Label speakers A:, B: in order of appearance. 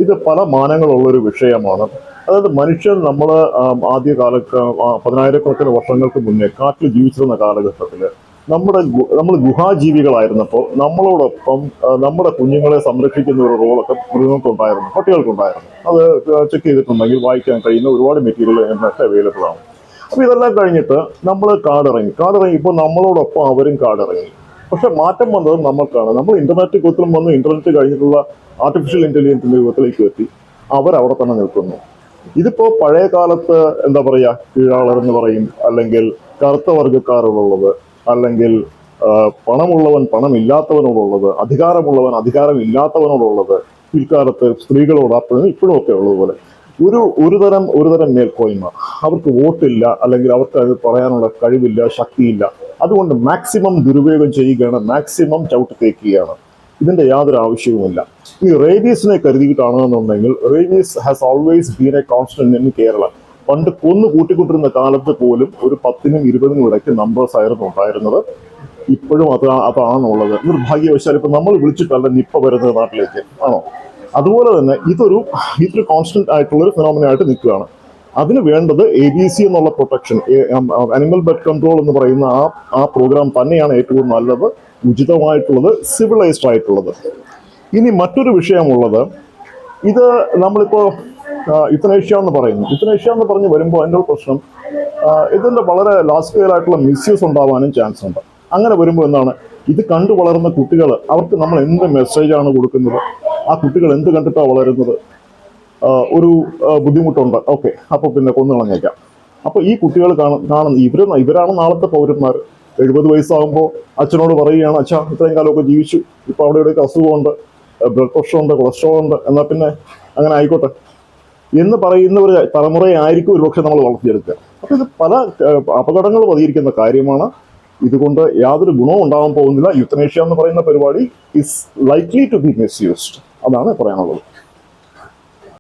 A: ഇത് പല മാനങ്ങളുള്ളൊരു വിഷയമാണ്. അതായത് മനുഷ്യൻ നമ്മൾ ആദ്യകാലത്ത് 10,000-കണക്കിന് വർഷങ്ങൾക്ക് മുന്നേ കാട്ടിൽ ജീവിച്ചിരുന്ന കാലഘട്ടത്തിൽ നമ്മൾ ഗുഹാജീവികളായിരുന്നപ്പോൾ നമ്മളോടൊപ്പം നമ്മുടെ കുഞ്ഞുങ്ങളെ സംരക്ഷിക്കുന്ന ഒരു റോളൊക്കെ മൃഗങ്ങൾക്കുണ്ടായിരുന്നു, പട്ടികൾക്കുണ്ടായിരുന്നു. അത് ചെക്ക് ചെയ്തിട്ടുണ്ടെങ്കിൽ വായിക്കാൻ കഴിയുന്ന ഒരുപാട് മെറ്റീരിയൽ ഇതിനൊക്കെ അവൈലബിൾ ആണ്. അപ്പോൾ ഇതെല്ലാം കഴിഞ്ഞിട്ട് നമ്മൾ കാടിറങ്ങി ഇപ്പോൾ നമ്മളോടൊപ്പം അവരും കാടിറങ്ങി. പക്ഷെ മാറ്റം വന്നത് നമ്മൾക്കാണ്. നമ്മൾ ഇന്റർനെറ്റ് യുഗത്തിലും വന്ന് ഇന്റർനെറ്റ് കഴിഞ്ഞിട്ടുള്ള ആർട്ടിഫിഷ്യൽ ഇന്റലിജൻസിന്റെ യുഗത്തിലേക്ക് എത്തി. അവരവിടെ തന്നെ നിൽക്കുന്നു. ഇതിപ്പോ പഴയ കാലത്ത് എന്താ പറയാ, കീഴാളരെന്ന് പറയും, അല്ലെങ്കിൽ കറുത്ത വർഗ്ഗക്കാരോടുള്ളത്, അല്ലെങ്കിൽ പണമുള്ളവൻ പണമില്ലാത്തവനോടുള്ളത്, അധികാരമുള്ളവൻ അധികാരമില്ലാത്തവനോടുള്ളത്, പിൽക്കാലത്ത് സ്ത്രീകളോട് അപ്പോഴും ഇപ്പോഴും ഒക്കെ ഉള്ളതുപോലെ ഒരുതരം മേൽക്കോയ്മ. അവർക്ക് വോട്ടില്ല, അല്ലെങ്കിൽ അവർക്ക് അത് പറയാനുള്ള കഴിവില്ല, ശക്തിയില്ല. അതുകൊണ്ട് മാക്സിമം ദുരുപയോഗം ചെയ്യുകയാണ്, മാക്സിമം ചവിട്ടി തേക്കുകയാണ്. ഇതിന്റെ യാതൊരു ആവശ്യവുമില്ല. ഈ റേബീസിനെ കരുതിയിട്ടാണെന്നുണ്ടെങ്കിൽ rabies has always been a constant in Kerala. പണ്ട് കൊന്നു കൂട്ടിക്കൊണ്ടിരുന്ന കാലത്ത് പോലും ഒരു 10-നും 20-നും ഇടയ്ക്ക് നമ്പേഴ്സ് ആയിരുന്നു ഉണ്ടായിരുന്നത്. ഇപ്പോഴും അതാണുള്ളത്. നിർഭാഗ്യവശാൽ ഇപ്പൊ നമ്മൾ വിളിച്ചിട്ടല്ല നിപ്പ വരുന്നത് നാട്ടിലേക്ക്, ആണോ? അതുപോലെ തന്നെ ഇതൊരു കോൺസ്റ്റന്റ് ആയിട്ടുള്ളൊരു ഫിനോമിനായിട്ട് നിൽക്കുകയാണ്. അതിന് വേണ്ടത് ABC എന്നുള്ള പ്രൊട്ടക്ഷൻ, അനിമൽ ബർത്ത് കൺട്രോൾ എന്ന് പറയുന്ന ആ പ്രോഗ്രാം തന്നെയാണ് ഏറ്റവും നല്ലത്, ഉചിതമായിട്ടുള്ളത്, സിവിലൈസ്ഡ് ആയിട്ടുള്ളത്. ഇനി മറ്റൊരു വിഷയമുള്ളത്, ഇത് നമ്മളിപ്പോ യുത്തനേഷ്യ എന്ന് പറയുന്നു. യുത്തനേഷ്യ എന്ന് പറഞ്ഞ് വരുമ്പോൾ അതിൻ്റെ പ്രശ്നം, ഇതിന്റെ വളരെ ലാർജ് സ്കെയിൽ ആയിട്ടുള്ള മിസ്യൂസ് ഉണ്ടാവാനും ചാൻസ് ഉണ്ട്. അങ്ങനെ വരുമ്പോൾ എന്താണ്, ഇത് കണ്ടു വളർന്ന കുട്ടികൾ, അവർക്ക് നമ്മൾ എന്ത് മെസ്സേജാണ് കൊടുക്കുന്നത്? ആ കുട്ടികൾ എന്ത് കണ്ടിട്ടാണ് വളരുന്നത്? ഒരു ബുദ്ധിമുട്ടുണ്ട്, ഓക്കെ, അപ്പോൾ പിന്നെ കൊന്നു കളഞ്ഞേക്കാം. അപ്പോൾ ഈ കുട്ടികൾ കാണുന്ന ഇവരാണ് നാളത്തെ പൗരന്മാർ. 70 വയസ്സാകുമ്പോൾ അച്ഛനോട് പറയുകയാണ്, അച്ഛാ ഇത്രയും കാലമൊക്കെ ജീവിച്ചു, ഇപ്പോൾ അവിടെ ഇവിടെയൊക്കെ അസുഖമുണ്ട്, ബ്ലഡ് പ്രഷറുണ്ട്, കൊളസ്ട്രോൾ ഉണ്ട്, എന്നാൽ പിന്നെ അങ്ങനെ ആയിക്കോട്ടെ എന്ന് പറയുന്ന ഒരു തലമുറയായിരിക്കും ഒരുപക്ഷെ നമ്മൾ വളർത്തിയെടുക്കുക. അപ്പോൾ ഇത് പല അപകടങ്ങൾ പതിയിരിക്കുന്ന കാര്യമാണ്. ഇതുകൊണ്ട് യാതൊരു ഗുണവും ഉണ്ടാവാൻ പോകുന്നില്ല. യുത്തനേഷ്യ എന്ന് പറയുന്ന പരിപാടി is likely to be misused. അതാണ് പറയാനുള്ളത്.